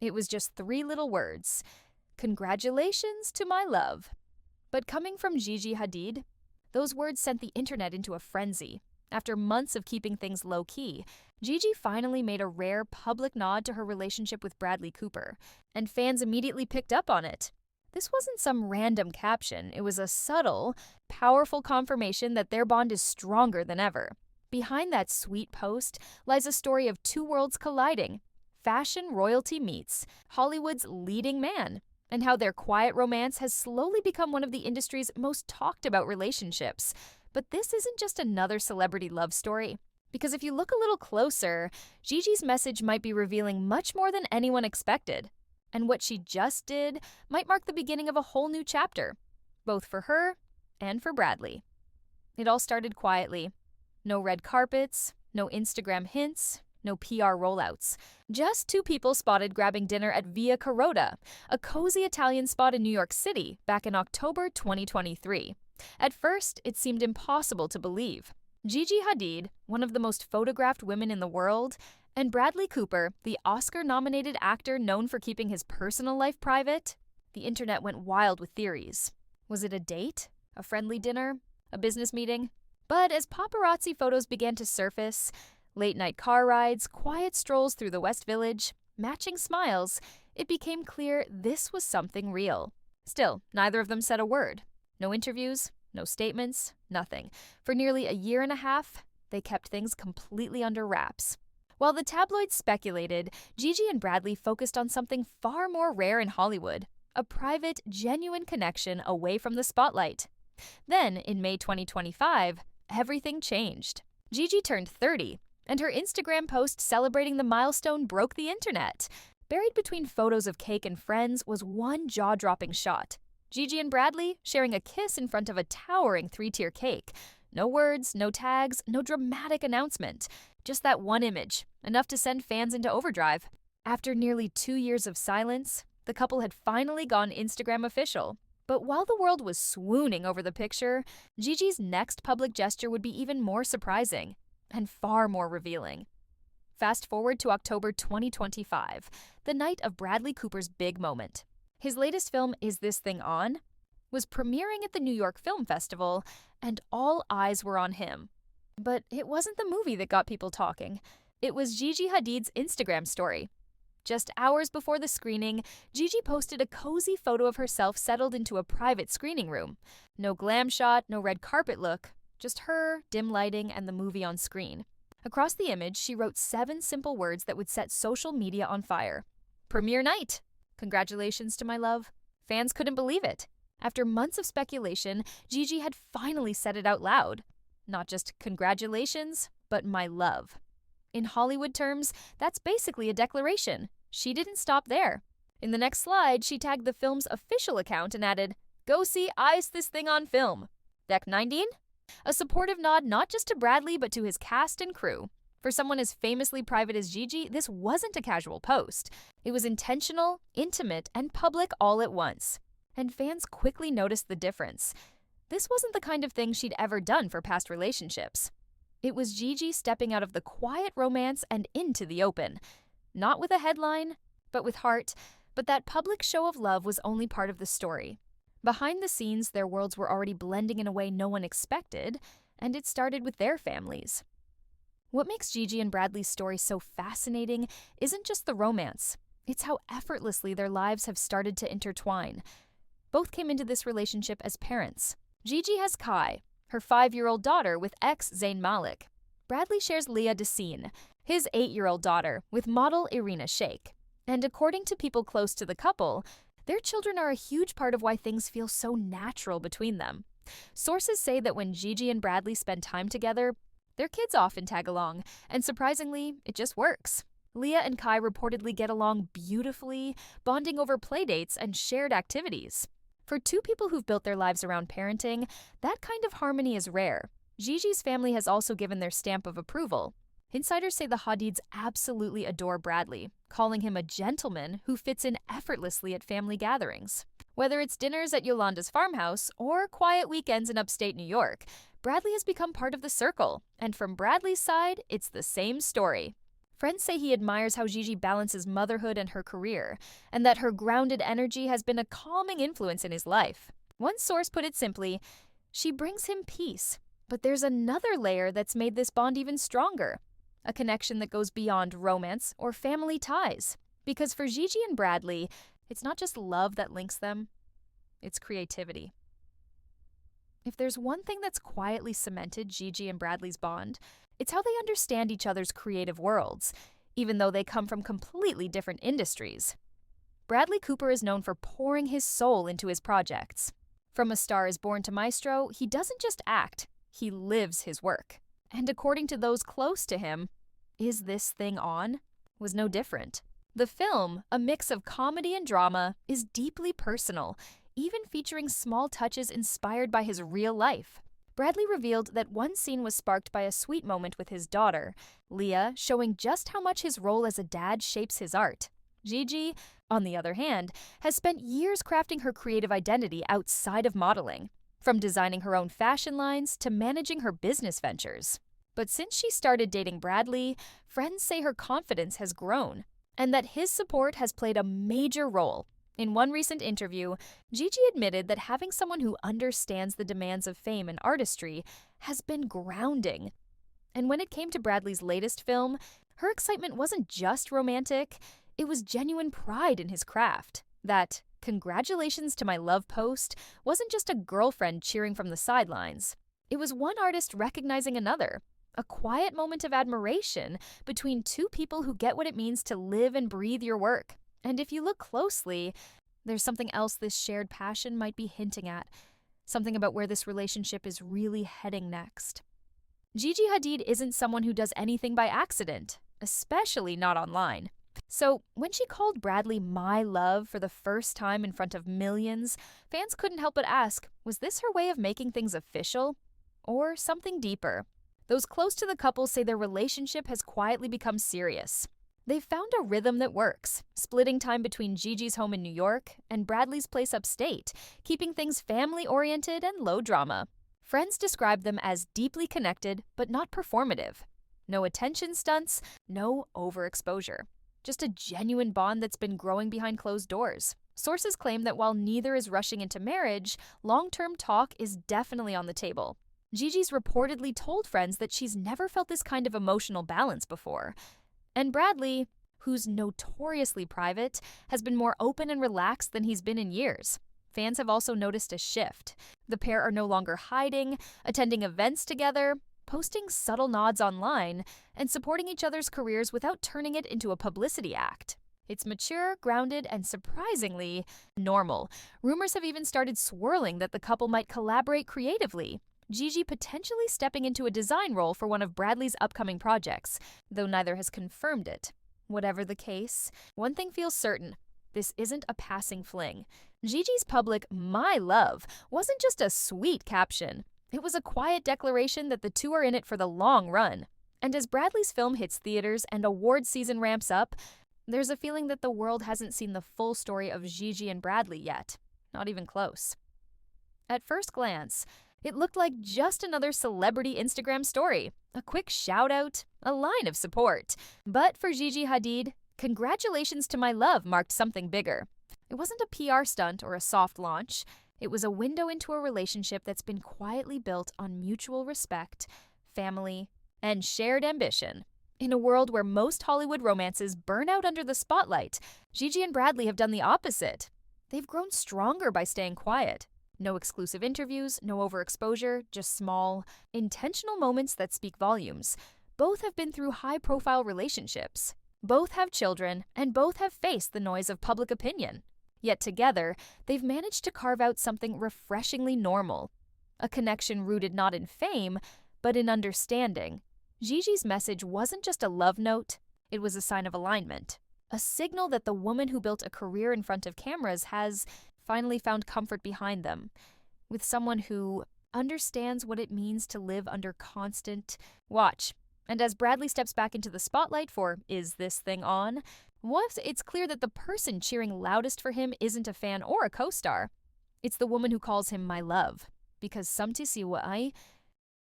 It was just three little words: "Congratulations to my love." But coming from Gigi Hadid, those words sent the internet into a frenzy. After months of keeping things low-key, Gigi finally made a rare public nod to her relationship with Bradley Cooper, and fans immediately picked up on it. This wasn't some random caption, it was a subtle, powerful confirmation that their bond is stronger than ever. Behind that sweet post lies a story of two worlds colliding. Fashion royalty meets Hollywood's leading man, and how their quiet romance has slowly become one of the industry's most talked about relationships. But this isn't just another celebrity love story. Because if you look a little closer, Gigi's message might be revealing much more than anyone expected. And what she just did might mark the beginning of a whole new chapter, both for her and for Bradley. It all started quietly. No red carpets, no Instagram hints, no PR rollouts. Just two people spotted grabbing dinner at Via Carota, a cozy Italian spot in New York City back in October 2023. At first, it seemed impossible to believe. Gigi Hadid, one of the most photographed women in the world, and Bradley Cooper, the Oscar-nominated actor known for keeping his personal life private. The internet went wild with theories. Was it a date? A friendly dinner? A business meeting? But as paparazzi photos began to surface, late-night car rides, quiet strolls through the West Village, matching smiles, it became clear this was something real. Still, neither of them said a word. No interviews, no statements, nothing. For nearly a year and a half, they kept things completely under wraps. While the tabloids speculated, Gigi and Bradley focused on something far more rare in Hollywood: a private, genuine connection away from the spotlight. Then, in May 2025, everything changed. Gigi turned 30, and her Instagram post celebrating the milestone broke the internet. Buried between photos of cake and friends was one jaw-dropping shot. Gigi and Bradley sharing a kiss in front of a towering 3-tier cake. No words, no tags, no dramatic announcement. Just that one image, enough to send fans into overdrive. After nearly 2 years of silence, the couple had finally gone Instagram official. But while the world was swooning over the picture, Gigi's next public gesture would be even more surprising and far more revealing. Fast forward to October 2025, the night of Bradley Cooper's big moment. His latest film, Is This Thing On?, was premiering at the New York Film Festival, and all eyes were on him. But it wasn't the movie that got people talking. It was Gigi Hadid's Instagram story. Just hours before the screening, Gigi posted a cozy photo of herself settled into a private screening room. No glam shot, no red carpet look, just her, dim lighting, and the movie on screen. Across the image, she wrote 7 simple words that would set social media on fire. Premiere night! Congratulations to my love. Fans couldn't believe it. After months of speculation, Gigi had finally said it out loud. Not just congratulations, but my love. In Hollywood terms, that's basically a declaration. She didn't stop there. In the next slide, she tagged the film's official account and added, "Go see Ice This Thing on Film." Deck 19? A supportive nod not just to Bradley, but to his cast and crew. For someone as famously private as Gigi, this wasn't a casual post. It was intentional, intimate, and public all at once. And fans quickly noticed the difference. This wasn't the kind of thing she'd ever done for past relationships. It was Gigi stepping out of the quiet romance and into the open. Not with a headline, but with heart. But that public show of love was only part of the story. Behind the scenes, their worlds were already blending in a way no one expected, and it started with their families. What makes Gigi and Bradley's story so fascinating isn't just the romance. It's how effortlessly their lives have started to intertwine. Both came into this relationship as parents. Gigi has Kai, her 5-year-old daughter, with ex-Zayn Malik. Bradley shares Leah Decine, his 8-year-old daughter, with model Irina Shayk. And according to people close to the couple, their children are a huge part of why things feel so natural between them. Sources say that when Gigi and Bradley spend time together, their kids often tag along, and surprisingly, it just works. Leah and Kai reportedly get along beautifully, bonding over playdates and shared activities. For two people who've built their lives around parenting, that kind of harmony is rare. Gigi's family has also given their stamp of approval. Insiders say the Hadids absolutely adore Bradley, calling him a gentleman who fits in effortlessly at family gatherings. Whether it's dinners at Yolanda's farmhouse or quiet weekends in upstate New York, Bradley has become part of the circle, and from Bradley's side, it's the same story. Friends say he admires how Gigi balances motherhood and her career, and that her grounded energy has been a calming influence in his life. One source put it simply, she brings him peace. But there's another layer that's made this bond even stronger, a connection that goes beyond romance or family ties. Because for Gigi and Bradley, it's not just love that links them, it's creativity. If there's one thing that's quietly cemented Gigi and Bradley's bond, it's how they understand each other's creative worlds, even though they come from completely different industries. Bradley Cooper is known for pouring his soul into his projects. From A Star is Born to Maestro, he doesn't just act, he lives his work. And according to those close to him, Is This Thing On? Was no different. The film, a mix of comedy and drama, is deeply personal, even featuring small touches inspired by his real life. Bradley revealed that one scene was sparked by a sweet moment with his daughter, Leah, showing just how much his role as a dad shapes his art. Gigi, on the other hand, has spent years crafting her creative identity outside of modeling, from designing her own fashion lines to managing her business ventures. But since she started dating Bradley, friends say her confidence has grown, and that his support has played a major role. In one recent interview, Gigi admitted that having someone who understands the demands of fame and artistry has been grounding. And when it came to Bradley's latest film, her excitement wasn't just romantic, it was genuine pride in his craft. That "congratulations to my love" post wasn't just a girlfriend cheering from the sidelines. It was one artist recognizing another, a quiet moment of admiration between two people who get what it means to live and breathe your work. And if you look closely, there's something else this shared passion might be hinting at, something about where this relationship is really heading next. Gigi Hadid isn't someone who does anything by accident, especially not online. So when she called Bradley "my love" for the first time in front of millions, fans couldn't help but ask, was this her way of making things official? Or something deeper? Those close to the couple say their relationship has quietly become serious. They've found a rhythm that works, splitting time between Gigi's home in New York and Bradley's place upstate, keeping things family-oriented and low drama. Friends describe them as deeply connected, but not performative. No attention stunts, no overexposure. Just a genuine bond that's been growing behind closed doors. Sources claim that while neither is rushing into marriage, long-term talk is definitely on the table. Gigi's reportedly told friends that she's never felt this kind of emotional balance before. And Bradley, who's notoriously private, has been more open and relaxed than he's been in years. Fans have also noticed a shift. The pair are no longer hiding, attending events together, posting subtle nods online, and supporting each other's careers without turning it into a publicity act. It's mature, grounded, and surprisingly normal. Rumors have even started swirling that the couple might collaborate creatively, Gigi potentially stepping into a design role for one of Bradley's upcoming projects, though neither has confirmed it. Whatever the case, one thing feels certain. This isn't a passing fling. Gigi's public "my love" wasn't just a sweet caption. It was a quiet declaration that the two are in it for the long run. And as Bradley's film hits theaters and award season ramps up, there's a feeling that the world hasn't seen the full story of Gigi and Bradley yet. Not even close. At first glance, it looked like just another celebrity Instagram story, a quick shout-out, a line of support. But for Gigi Hadid, "congratulations to my love" marked something bigger. It wasn't a PR stunt or a soft launch. It was a window into a relationship that's been quietly built on mutual respect, family, and shared ambition. In a world where most Hollywood romances burn out under the spotlight, Gigi and Bradley have done the opposite. They've grown stronger by staying quiet. No exclusive interviews, no overexposure, just small, intentional moments that speak volumes. Both have been through high-profile relationships. Both have children, and both have faced the noise of public opinion. Yet together, they've managed to carve out something refreshingly normal. A connection rooted not in fame, but in understanding. Gigi's message wasn't just a love note, it was a sign of alignment. A signal that the woman who built a career in front of cameras has finally found comfort behind them, with someone who understands what it means to live under constant watch. And as Bradley steps back into the spotlight for "Is This Thing On?", it's clear that the person cheering loudest for him isn't a fan or a co-star. It's the woman who calls him "my love." Because samti si wa ay,